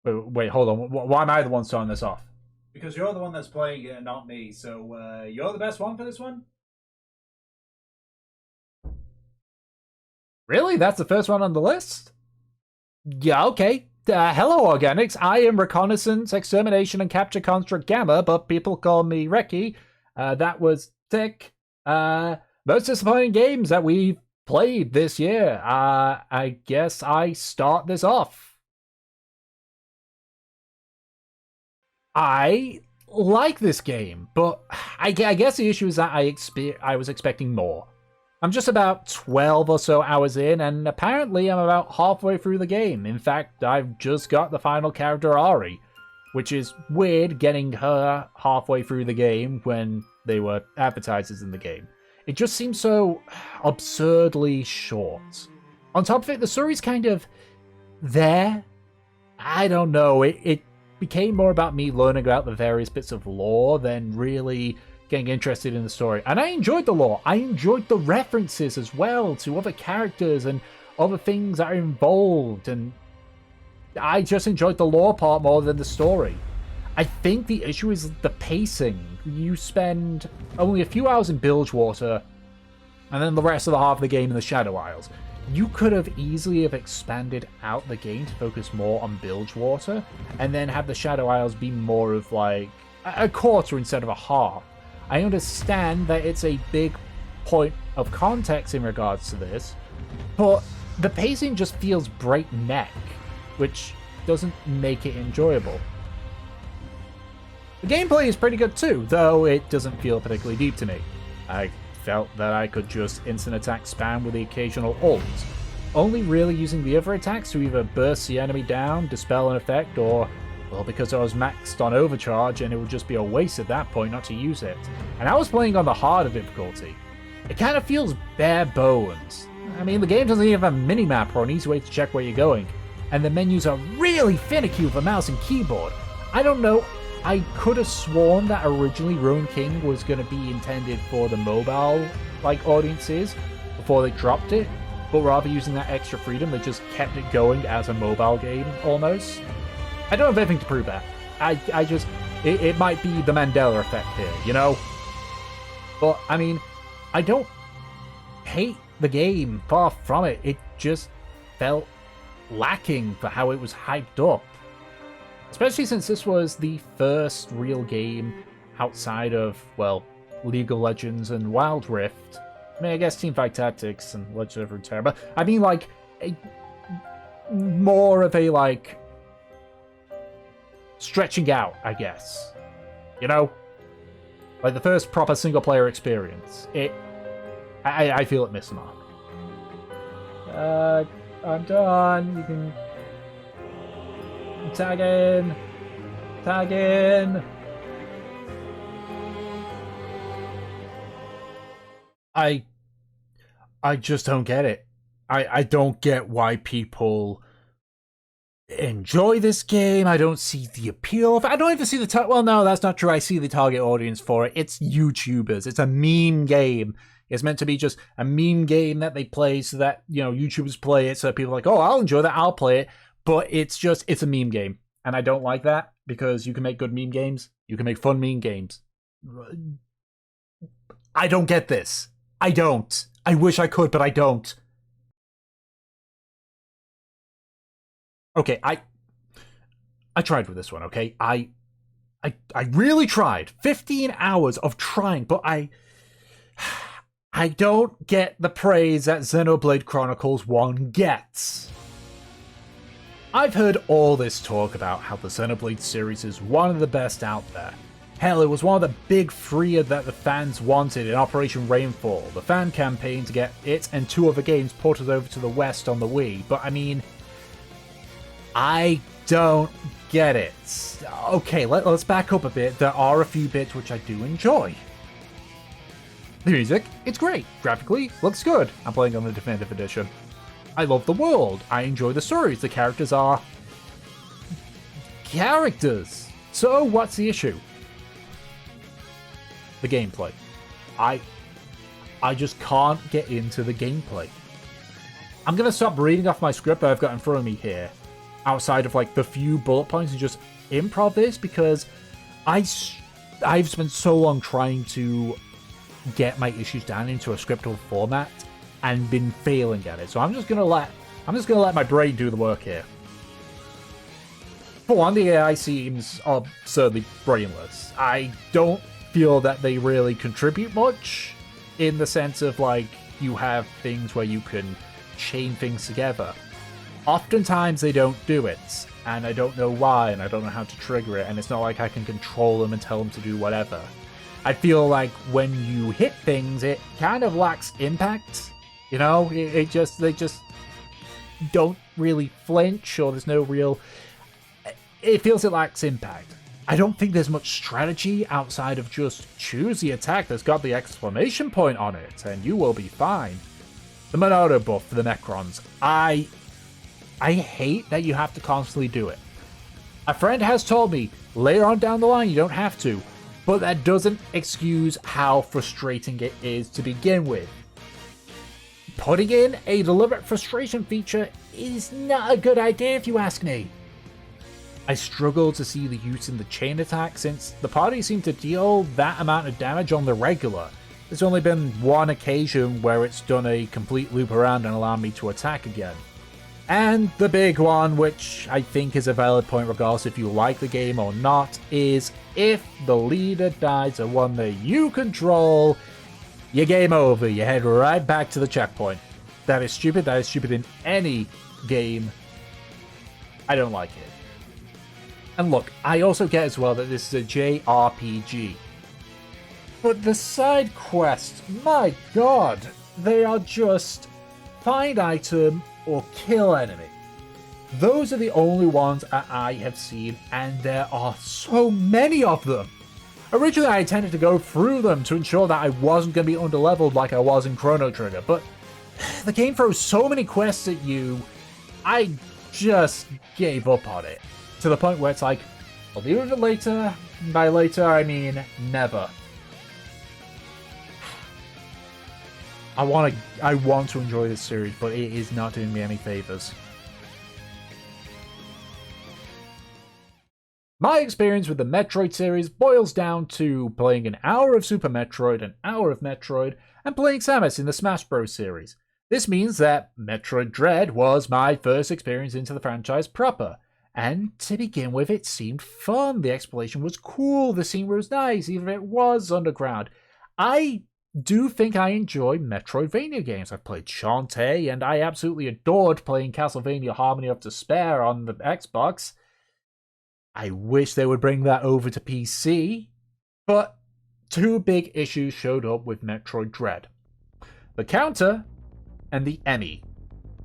Wait, hold on. Why am I the one starting this off? Because you're the one that's playing it and not me, so you're the best one for this one? Really? That's the first one on the list? Yeah, okay. Hello, Organics. I am Reconnaissance, Extermination, and Capture Construct Gamma, but people call me Reki. That was thick. Most disappointing games that we've played this year. I guess I start this off. I like this game, but I guess the issue is that I was expecting more. I'm just about 12 or so hours in, and apparently I'm about halfway through the game. In fact, I've just got the final character, Ari, which is weird getting her halfway through the game when they were advertisers in the game. It just seems so absurdly short. On top of it, the story's kind of there. I don't know, it became more about me learning about the various bits of lore than really getting interested in the story. And I enjoyed the lore. I enjoyed the references as well to other characters and other things that are involved. And I just enjoyed the lore part more than the story. I think the issue is the pacing. You spend only a few hours in Bilgewater and then the rest of the half of the game in the Shadow Isles. You could have easily have expanded out the game to focus more on Bilgewater and then have the Shadow Isles be more of like a quarter instead of a half. I understand that it's a big point of context in regards to this, but the pacing just feels breakneck, which doesn't make it enjoyable. The gameplay is pretty good too, though it doesn't feel particularly deep to me. I felt that I could just instant attack spam with the occasional ult, only really using the other attacks to either burst the enemy down, dispel an effect, or well, because I was maxed on overcharge and it would just be a waste at that point not to use it. And I was playing on the harder difficulty. It kind of feels bare bones. I mean, the game doesn't even have a minimap or an easy way to check where you're going. And the menus are really finicky with a mouse and keyboard. I don't know, I could have sworn that originally Ruin King was going to be intended for the mobile audiences before they dropped it. But rather using that extra freedom, they just kept it going as a mobile game almost. I don't have anything to prove that. It might be the Mandela effect here, you know? But, I mean, I don't hate the game, far from it. It just felt lacking for how it was hyped up. Especially since this was the first real game outside of, well, League of Legends and Wild Rift. I mean, I guess Teamfight Tactics and Legend of Runeterra, but I mean, more of a, stretching out, I guess. You know? Like the first proper single-player experience. I feel it missed the mark. I'm done. You can tag in. Tag in. I just don't get it. I don't get why people enjoy this game. I don't see the appeal of it. I don't even see the well, no, that's not true. I see the target audience for it. It's YouTubers. It's a meme game. It's meant to be just a meme game that they play so that, you know, YouTubers play it so that people are like, oh, I'll enjoy that, I'll play it. But it's a meme game. And I don't like that because you can make good meme games. You can make fun meme games. I don't get this. I don't. I wish I could, but I don't. Okay, I tried with this one, okay? I really tried. 15 hours of trying, but I don't get the praise that Xenoblade Chronicles 1 gets. I've heard all this talk about how the Xenoblade series is one of the best out there. Hell, it was one of the big three that the fans wanted in Operation Rainfall, the fan campaign to get it and 2 other games ported over to the West on the Wii, but I mean, I don't get it. Okay, let's back up a bit. There are a few bits which I do enjoy. The music, it's great. Graphically, looks good. I'm playing on the Definitive Edition. I love the world. I enjoy the stories. The characters are characters. So what's the issue? The gameplay. I just can't get into the gameplay. I'm going to stop reading off my script that I've got in front of me here. outside of like the few bullet points and just improv this, because I've spent so long trying to get my issues down into a scriptable format and been failing at it. So I'm just gonna let my brain do the work here. For one, the AI seems absurdly brainless. I don't feel that they really contribute much, in the sense of like you have things where you can chain things together. Oftentimes they don't do it, and I don't know why, and I don't know how to trigger it, and it's not like I can control them and tell them to do whatever. I feel like when you hit things, it kind of lacks impact. You know, they just don't really flinch, or there's no real... It feels it lacks impact. I don't think there's much strategy outside of just choose the attack that's got the exclamation point on it, and you will be fine. The Monado buff for the Necrons. I hate that you have to constantly do it. A friend has told me, later on down the line you don't have to, but that doesn't excuse how frustrating it is to begin with. Putting in a deliberate frustration feature is not a good idea if you ask me. I struggle to see the use in the chain attack, since the party seem to deal that amount of damage on the regular. There's only been one occasion where it's done a complete loop around and allowed me to attack again. And the big one, which I think is a valid point regardless if you like the game or not, is if the leader dies or one that you control, your game over. You head right back to the checkpoint. That is stupid. That is stupid in any game. I don't like it. And look, I also get as well that this is a JRPG. But the side quests, my god, they are just find item or kill enemy. Those are the only ones I have seen, and there are so many of them. Originally, I intended to go through them to ensure that I wasn't going to be underleveled like I was in Chrono Trigger, but the game throws so many quests at you, I just gave up on it. To the point where it's like, I'll deal with it later. By later, I mean never. I want to enjoy this series, but it is not doing me any favors. My experience with the Metroid series boils down to playing an hour of Super Metroid, an hour of Metroid, and playing Samus in the Smash Bros. Series. This means that Metroid Dread was my first experience into the franchise proper. And to begin with, it seemed fun. The exploration was cool. The scene was nice, even if it was underground. I do think I enjoy Metroidvania games. I've played Shantae, and I absolutely adored playing Castlevania Harmony of Despair on the Xbox. I wish they would bring that over to PC, but two big issues showed up with Metroid Dread. The counter and the Emmy.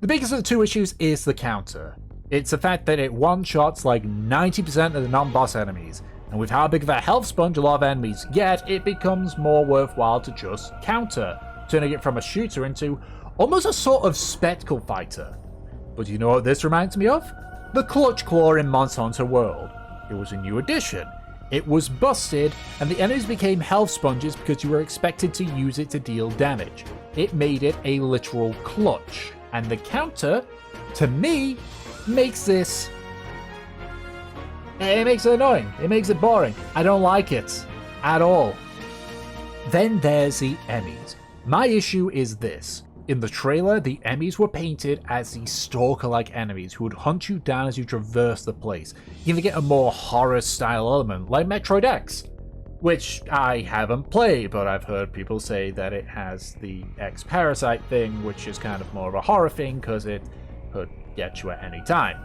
The biggest of the two issues is the counter. It's the fact that it one-shots like 90% of the non-boss enemies, and with how big of a health sponge a lot of enemies get, it becomes more worthwhile to just counter, turning it from a shooter into almost a sort of spectacle fighter. But you know what this reminds me of? The Clutch Claw in Monster Hunter World. It was a new addition. It was busted, and the enemies became health sponges because you were expected to use it to deal damage. It made it a literal clutch. And the counter, to me, makes this... It makes it annoying. It makes it boring. I don't like it at all. Then there's the Emmys. My issue is this. In the trailer, the Emmys were painted as these stalker-like enemies who would hunt you down as you traverse the place. You even get a more horror-style element, like Metroid X, which I haven't played, but I've heard people say that it has the X-Parasite thing, which is kind of more of a horror thing, because it could get you at any time.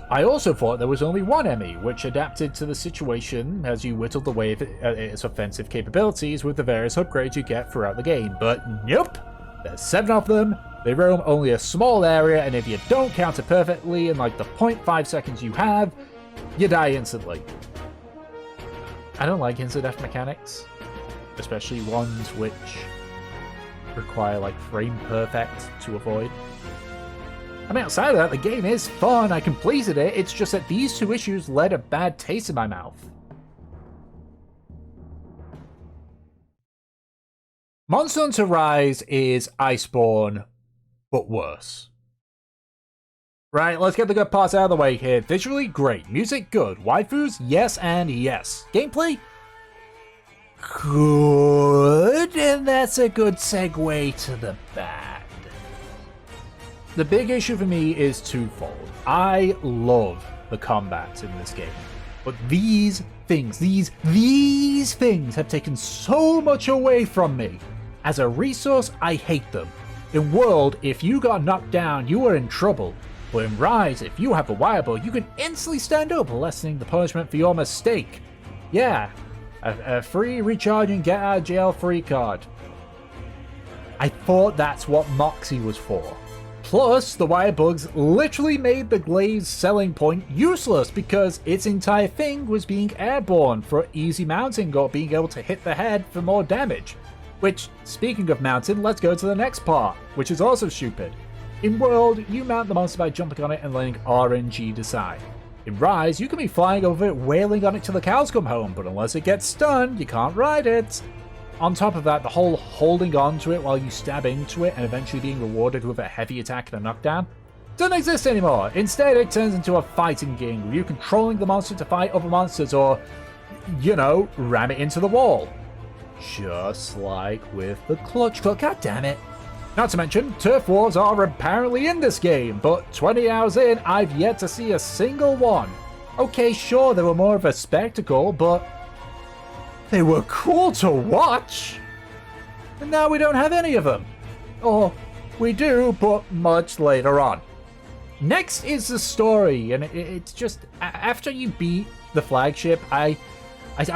I also thought there was only one Emmy, which adapted to the situation as you whittled away its offensive capabilities with the various upgrades you get throughout the game, but nope! There's 7 of them, they roam only a small area, and if you don't counter perfectly in like the 0.5 seconds you have, you die instantly. I don't like instant death mechanics, especially ones which require like frame perfect to avoid. I mean, outside of that, the game is fun, I completed it, it's just that these two issues led a bad taste in my mouth. Monster Hunter Rise is Iceborne, but worse. Right, let's get the good parts out of the way here. Visually, great. Music, good. Waifus, yes and yes. Gameplay? Good. And that's a good segue to the bad. The big issue for me is twofold. I love the combat in this game, but these things have taken so much away from me. As a resource, I hate them. In World, if you got knocked down, you were in trouble. But in Rise, if you have a wireball, you can instantly stand up, lessening the punishment for your mistake. Yeah, a free recharge and get out of jail free card. I thought that's what Moxie was for. Plus, the wire bugs literally made the Glaze selling point useless because its entire thing was being airborne for easy mounting or being able to hit the head for more damage. Which, speaking of mounting, let's go to the next part, which is also stupid. In World, you mount the monster by jumping on it and letting RNG decide. In Rise, you can be flying over it, wailing on it till the cows come home, but unless it gets stunned, you can't ride it. On top of that, the whole holding on to it while you stab into it and eventually being rewarded with a heavy attack and a knockdown doesn't exist anymore. Instead, it turns into a fighting game where you're controlling the monster to fight other monsters or, ram it into the wall. Just like with the clutch claw. God damn it. Not to mention, turf wars are apparently in this game, but 20 hours in, I've yet to see a single one. Okay, sure, they were more of a spectacle, but they were cool to watch. And now we don't have any of them. Or we do, but much later on. Next is the story, and it's just, after you beat the flagship, I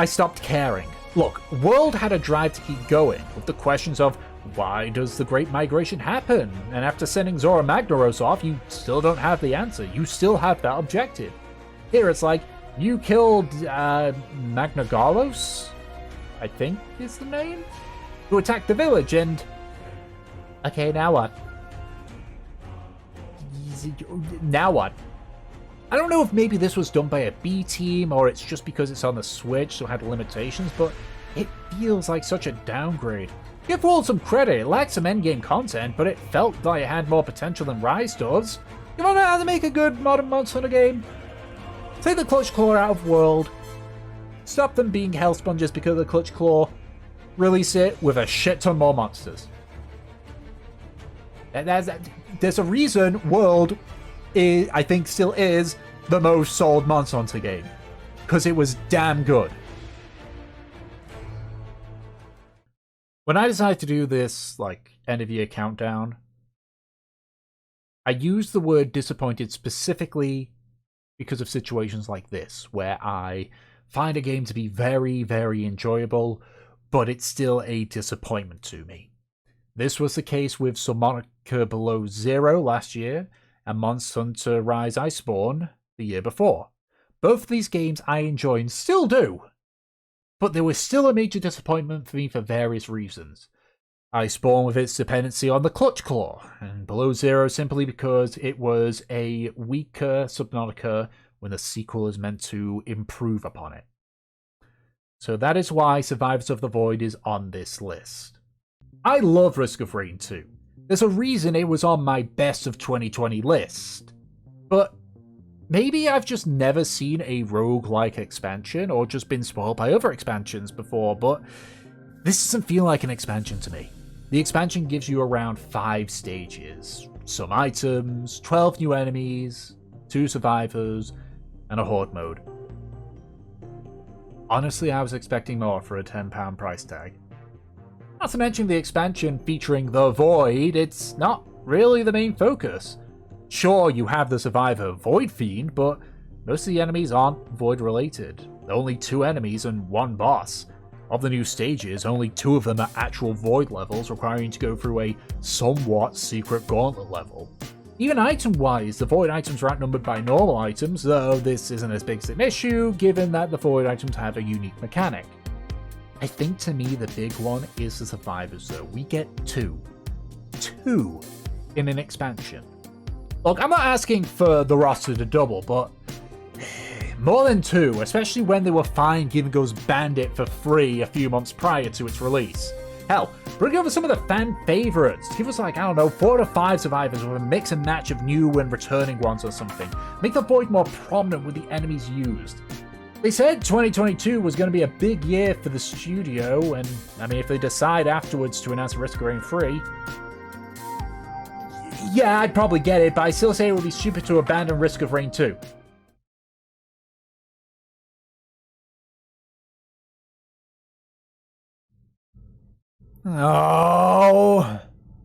stopped caring. Look, World had a drive to keep going, with the questions of, why does the Great Migration happen? And after sending Zora Magdaros off, you still don't have the answer. You still have that objective. Here it's like, you killed Magnagalos, I think is the name, who attacked the village, and okay, now what? Now what? I don't know if maybe this was done by a B team or it's just because it's on the Switch so it had limitations, but it feels like such a downgrade. Give World some credit, it lacked some endgame content, but it felt like it had more potential than Rise does. You wanna know how to make a good modern Monster Hunter game? Take the Clutch Claw out of World, stop them being hell sponges because of the Clutch Claw, release it with a shit ton more monsters. There's a reason World is, I think still is, the most sold Monster Hunter game. Because it was damn good. When I decided to do this, end of year countdown, I used the word disappointed specifically because of situations like this, where I find a game to be very, very enjoyable, but it's still a disappointment to me. This was the case with Subnautica Below Zero last year, and Monster Hunter Rise Iceborne the year before. Both of these games I enjoy and still do, but they were still a major disappointment for me for various reasons. Iceborne with its dependency on the Clutch Claw, and Below Zero simply because it was a weaker Subnautica when the sequel is meant to improve upon it. So that is why Survivors of the Void is on this list. I love Risk of Rain 2. There's a reason it was on my best of 2020 list. But maybe I've just never seen a roguelike expansion or just been spoiled by other expansions before, but this doesn't feel like an expansion to me. The expansion gives you around 5 stages, some items, 12 new enemies, 2 survivors, and a horde mode. Honestly, I was expecting more for a £10 price tag. Not to mention the expansion featuring the Void, it's not really the main focus. Sure, you have the survivor Void Fiend, but most of the enemies aren't Void related. Only 2 enemies and 1 boss. Of the new stages, only 2 of them are actual Void levels, requiring you to go through a somewhat secret gauntlet level. Even item-wise, the Void items are outnumbered by normal items, though this isn't as big as an issue, given that the Void items have a unique mechanic. I think to me the big one is the survivors though. We get 2 in an expansion. Look, I'm not asking for the roster to double, but more than 2, especially when they were fine giving us Bandit for free a few months prior to its release. Hell, Bring over some of the fan favorites. Give us like, I don't know, 4 to 5 survivors with a mix and match of new and returning ones or something. Make the void more prominent with the enemies used. They said 2022 was going to be a big year for the studio, and I mean, if they decide afterwards to announce Risk of Rain 3, yeah, I'd probably get it, but I still say it would be stupid to abandon Risk of Rain 2. Oh...